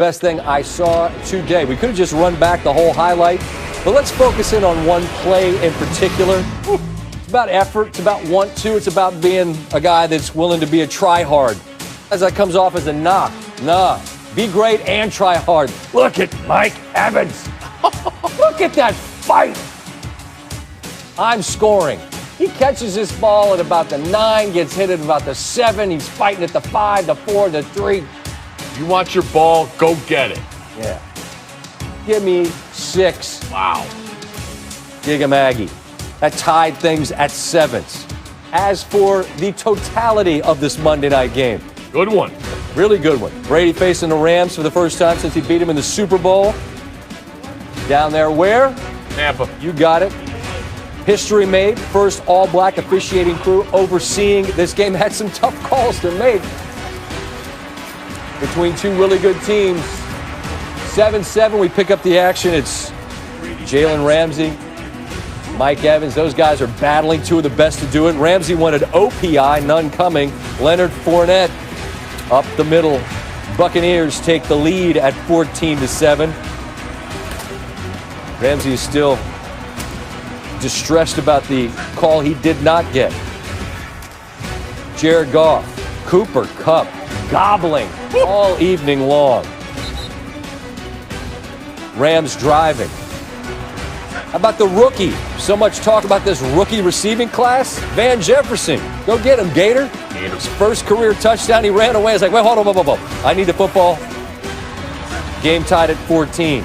Best thing I saw today. We could have just run back the whole highlight, but let's focus in on one play in particular. It's about effort. It's about want to. It's about being a guy that's willing to be a try-hard. As that comes off as a knock. Nah. Be great and try hard. Look at Mike Evans. Look at that fight. I'm scoring. He catches this ball at about the 9, gets hit at about the 7. He's fighting at the 5, the 4, the 3. You want your ball, go get it. Yeah. Give me 6. Wow. Giga-Maggie. That tied things at 7s. As for the totality of this Monday night game. Good one. Really good one. Brady facing the Rams for the first time since he beat them in the Super Bowl. Down there where? Tampa. You got it. History made. First all-black officiating crew overseeing this game. Had some tough calls to make between two really good teams. 7-7, we pick up the action. It's Jalen Ramsey, Mike Evans. Those guys are battling, two of the best to do it. Ramsey wanted OPI, none coming. Leonard Fournette up the middle. Buccaneers take the lead at 14-7. Ramsey is still distressed about the call he did not get. Jared Goff, Cooper Kupp, gobbling all evening long. Rams driving. How about the rookie? So much talk about this rookie receiving class. Van Jefferson. Go get him, Gator. His first career touchdown. He ran away. I was like, wait, hold on. I need the football. Game tied at 14.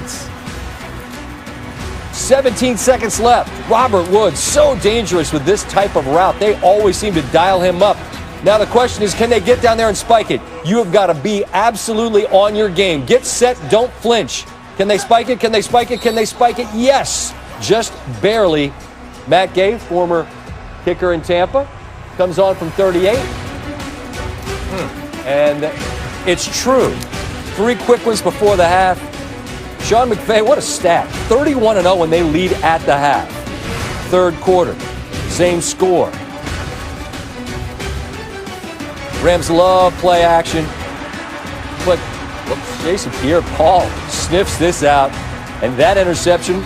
17 seconds left. Robert Woods, so dangerous with this type of route. They always seem to dial him up. Now the question is, can they get down there and spike it? You have got to be absolutely on your game. Get set, don't flinch. Can they spike it? Can they spike it? Can they spike it? Yes, just barely. Matt Gay, former kicker in Tampa, comes on from 38. And it's true. 3 quick ones before the half. Sean McVay, what a stat. 31-0 when they lead at the half. Third quarter, same score. Rams love play action. But Jason Pierre-Paul sniffs this out. And that interception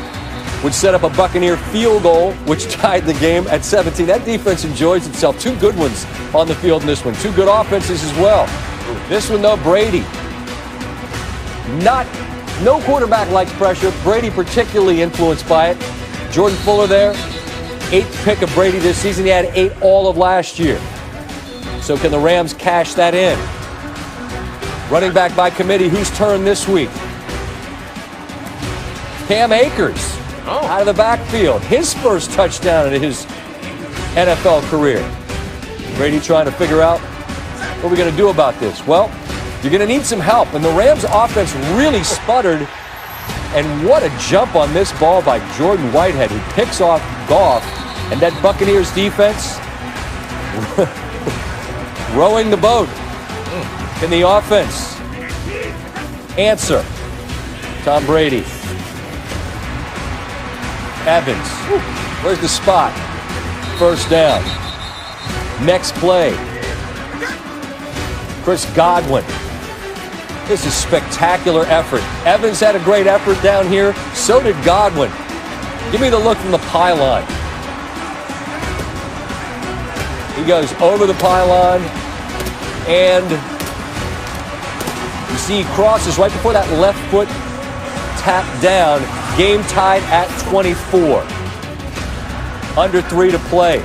would set up a Buccaneer field goal, which tied the game at 17. That defense enjoys itself. 2 good ones on the field in this one. 2 good offenses as well. This one, though, Brady. No quarterback likes pressure. Brady particularly influenced by it. Jordan Fuller there. 8th pick of Brady this season. He had 8 all of last year. So can the Rams cash that in? Running back by committee, whose turn this week? Cam Akers out of the backfield. His first touchdown in his NFL career. Brady trying to figure out what are we going to do about this? Well, you're going to need some help. And the Rams offense really sputtered. And what a jump on this ball by Jordan Whitehead, who picks off Goff. And that Buccaneers defense rowing the boat in the offense. Answer. Tom Brady. Evans. Where's the spot? First down. Next play. Chris Godwin. This is spectacular effort. Evans had a great effort down here. So did Godwin. Give me the look from the pylon. He goes over the pylon, and you see he crosses right before that left foot tap down. Game tied at 24. Under 3 to play.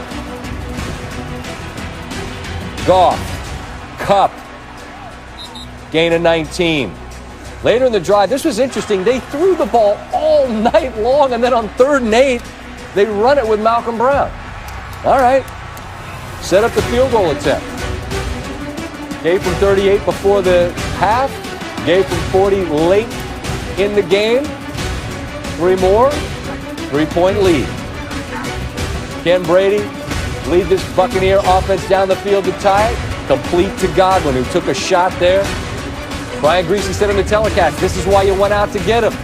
Goff, Kupp, gain of 19. Later in the drive, this was interesting. They threw the ball all night long, and then on 3rd and 8, they run it with Malcolm Brown. All right. Set up the field goal attempt. Gave from 38 before the half. Gave from 40 late in the game. 3 more. 3-point lead. Can Brady lead this Buccaneer offense down the field to tie it? Complete to Godwin, who took a shot there. Brian Greasy said on the telecast, this is why you went out to get him.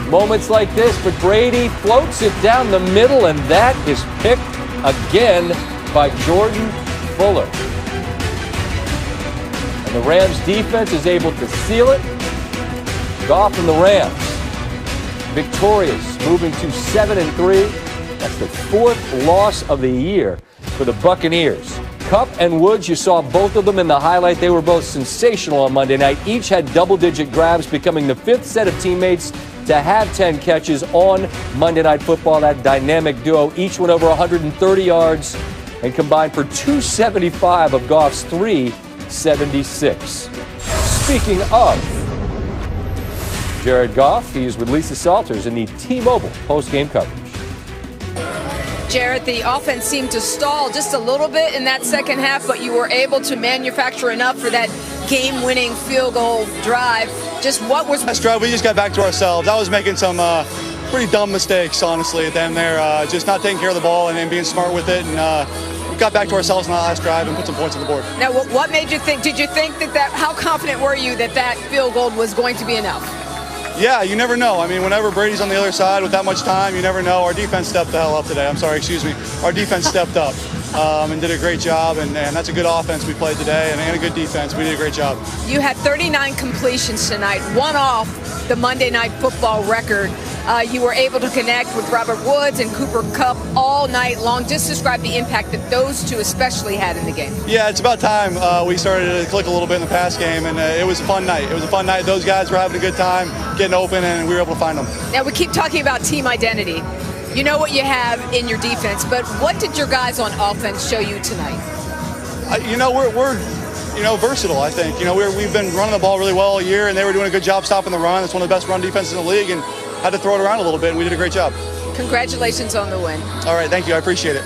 Moments like this, but Brady floats it down the middle, and that is picked again by Jordan Fuller. And the Rams defense is able to seal it. Goff and the Rams, victorious, moving to 7-3. That's the fourth loss of the year for the Buccaneers. Kupp and Woods, you saw both of them in the highlight. They were both sensational on Monday night. Each had double-digit grabs, becoming the fifth set of teammates to have 10 catches on Monday Night Football. That dynamic duo each went over 130 yards and combined for 275 of Goff's 376. Speaking of Jared Goff, he's with Lisa Salters in the T-Mobile post-game coverage. Jared, the offense seemed to stall just a little bit in that second half, but you were able to manufacture enough for that game-winning field goal drive. Just what was... Last drive, we just got back to ourselves. I was making some pretty dumb mistakes, honestly, at the end there. Just not taking care of the ball and being smart with it. And we got back to ourselves in the last drive and put some points on the board. Now, what made you think... Did you think that how confident were you that field goal was going to be enough? Yeah, you never know. I mean, whenever Brady's on the other side with that much time, you never know. Our defense stepped the hell up today. I'm sorry, excuse me. Our defense stepped up and did a great job, and that's a good offense we played today and a good defense. We did a great job. You had 39 completions tonight, one off the Monday Night Football record. You were able to connect with Robert Woods and Cooper Kupp all night long. Just describe the impact that those two especially had in the game. Yeah, it's about time we started to click a little bit in the pass game, and it was a fun night. It was a fun night. Those guys were having a good time, getting open, and we were able to find them. Now, we keep talking about team identity. You know what you have in your defense, but what did your guys on offense show you tonight? We're versatile, I think. We've been running the ball really well all year, and they were doing a good job stopping the run. It's one of the best run defenses in the league, and had to throw it around a little bit, and we did a great job. Congratulations on the win. All right, thank you. I appreciate it.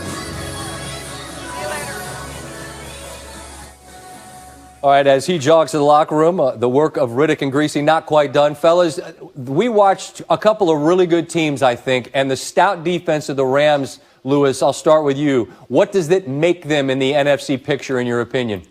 All right, as he jogs to the locker room, the work of Riddick and Greasy not quite done. Fellas, we watched a couple of really good teams, I think, and the stout defense of the Rams, Lewis, I'll start with you. What does it make them in the NFC picture, in your opinion?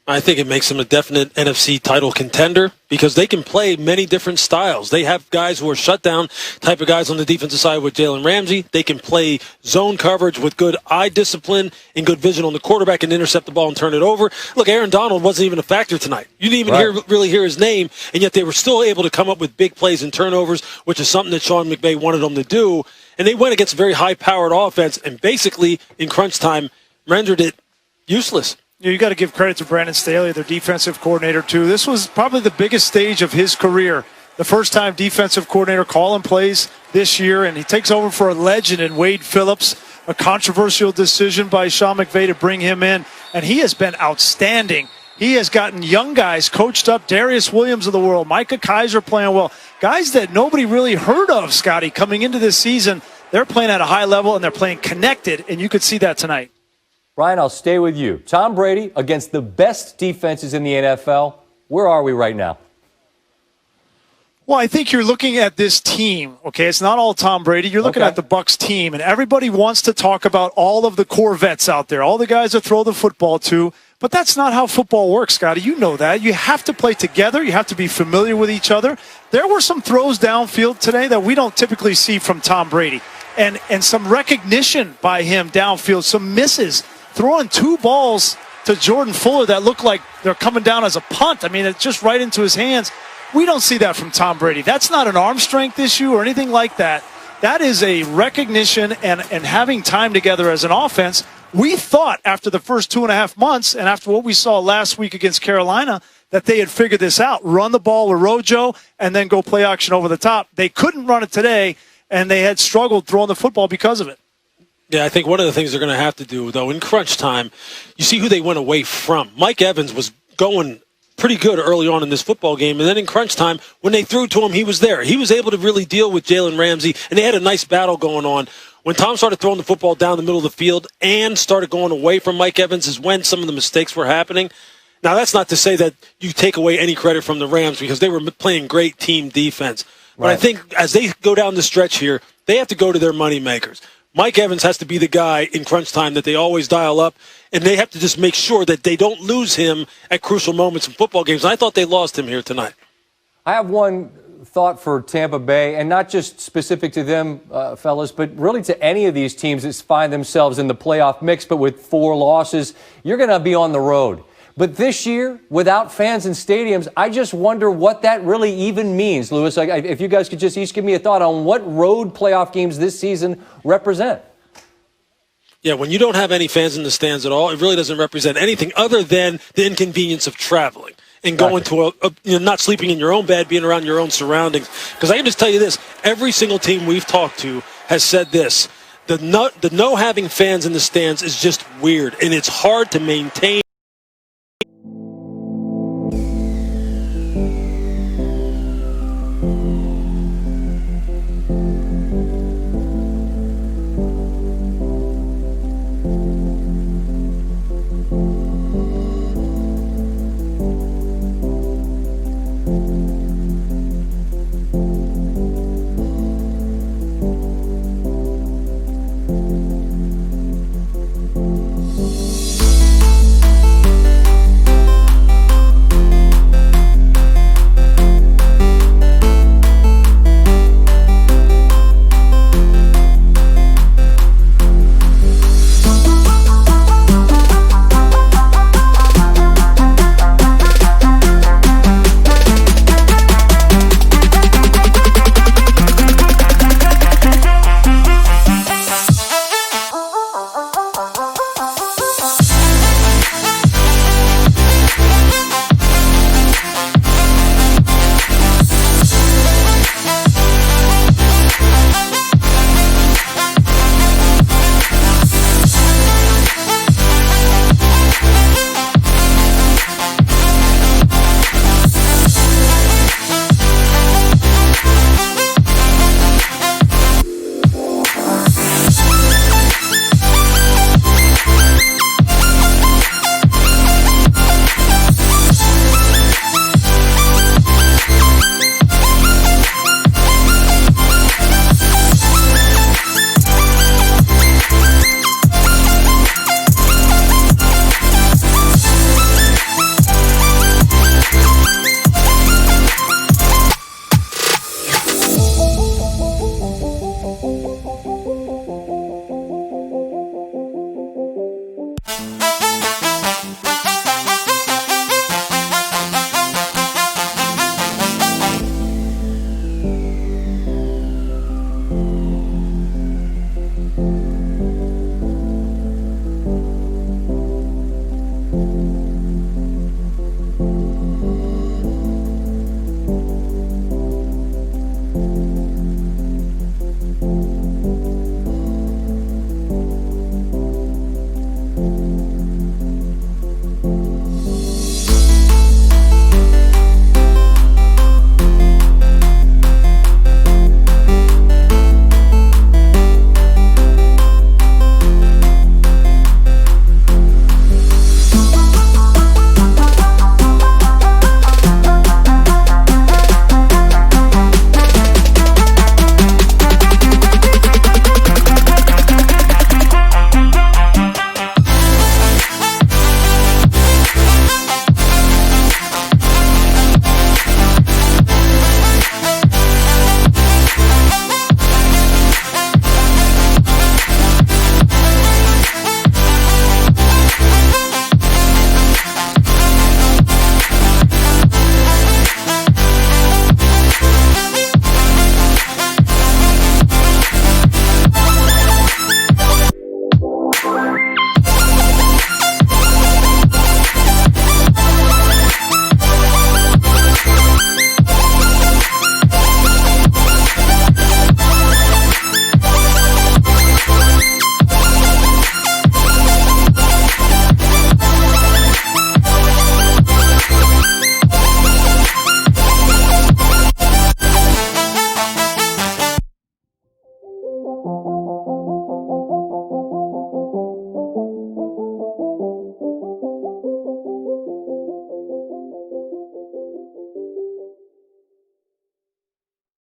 I think it makes them a definite NFC title contender because they can play many different styles. They have guys who are shutdown type of guys on the defensive side with Jalen Ramsey. They can play zone coverage with good eye discipline and good vision on the quarterback and intercept the ball and turn it over. Look, Aaron Donald wasn't even a factor tonight. You didn't even really hear his name, and yet they were still able to come up with big plays and turnovers, which is something that Sean McVay wanted them to do. And they went against a very high-powered offense and basically, in crunch time, rendered it useless. You got to give credit to Brandon Staley, their defensive coordinator, too. This was probably the biggest stage of his career. The first time defensive coordinator calling plays this year, and he takes over for a legend in Wade Phillips, a controversial decision by Sean McVay to bring him in, and he has been outstanding. He has gotten young guys coached up, Darius Williams of the world, Micah Kaiser playing well, guys that nobody really heard of, Scotty, coming into this season. They're playing at a high level, and they're playing connected, and you could see that tonight. Ryan, I'll stay with you. Tom Brady against the best defenses in the NFL. Where are we right now? Well, I think you're looking at this team, okay? It's not all Tom Brady. You're looking at the Bucs team, and everybody wants to talk about all of the core vets out there, all the guys that throw the football to, but that's not how football works, Scotty. You know that. You have to play together. You have to be familiar with each other. There were some throws downfield today that we don't typically see from Tom Brady, and some recognition by him downfield, some misses. Throwing two balls to Jordan Fuller that look like they're coming down as a punt. I mean, it's just right into his hands. We don't see that from Tom Brady. That's not an arm strength issue or anything like that. That is a recognition and having time together as an offense. We thought after the first 2.5 months and after what we saw last week against Carolina that they had figured this out. Run the ball with Rojo and then go play action over the top. They couldn't run it today, and they had struggled throwing the football because of it. Yeah, I think one of the things they're going to have to do, though, in crunch time, you see who they went away from. Mike Evans was going pretty good early on in this football game, and then in crunch time, when they threw to him, he was there. He was able to really deal with Jalen Ramsey, and they had a nice battle going on. When Tom started throwing the football down the middle of the field and started going away from Mike Evans is when some of the mistakes were happening. Now, that's not to say that you take away any credit from the Rams because they were playing great team defense. But I think as they go down the stretch here, they have to go to their moneymakers. Mike Evans has to be the guy in crunch time that they always dial up, and they have to just make sure that they don't lose him at crucial moments in football games. And I thought they lost him here tonight. I have one thought for Tampa Bay, and not just specific to them, fellas, but really to any of these teams that find themselves in the playoff mix, but with 4 losses. You're going to be on the road. But this year, without fans in stadiums, I just wonder what that really even means, Louis. If you guys could just each give me a thought on what road playoff games this season represent. Yeah, when you don't have any fans in the stands at all, it really doesn't represent anything other than the inconvenience of traveling and going to not sleeping in your own bed, being around your own surroundings. Because I can just tell you this, every single team we've talked to has said this. The no having fans in the stands is just weird, and it's hard to maintain.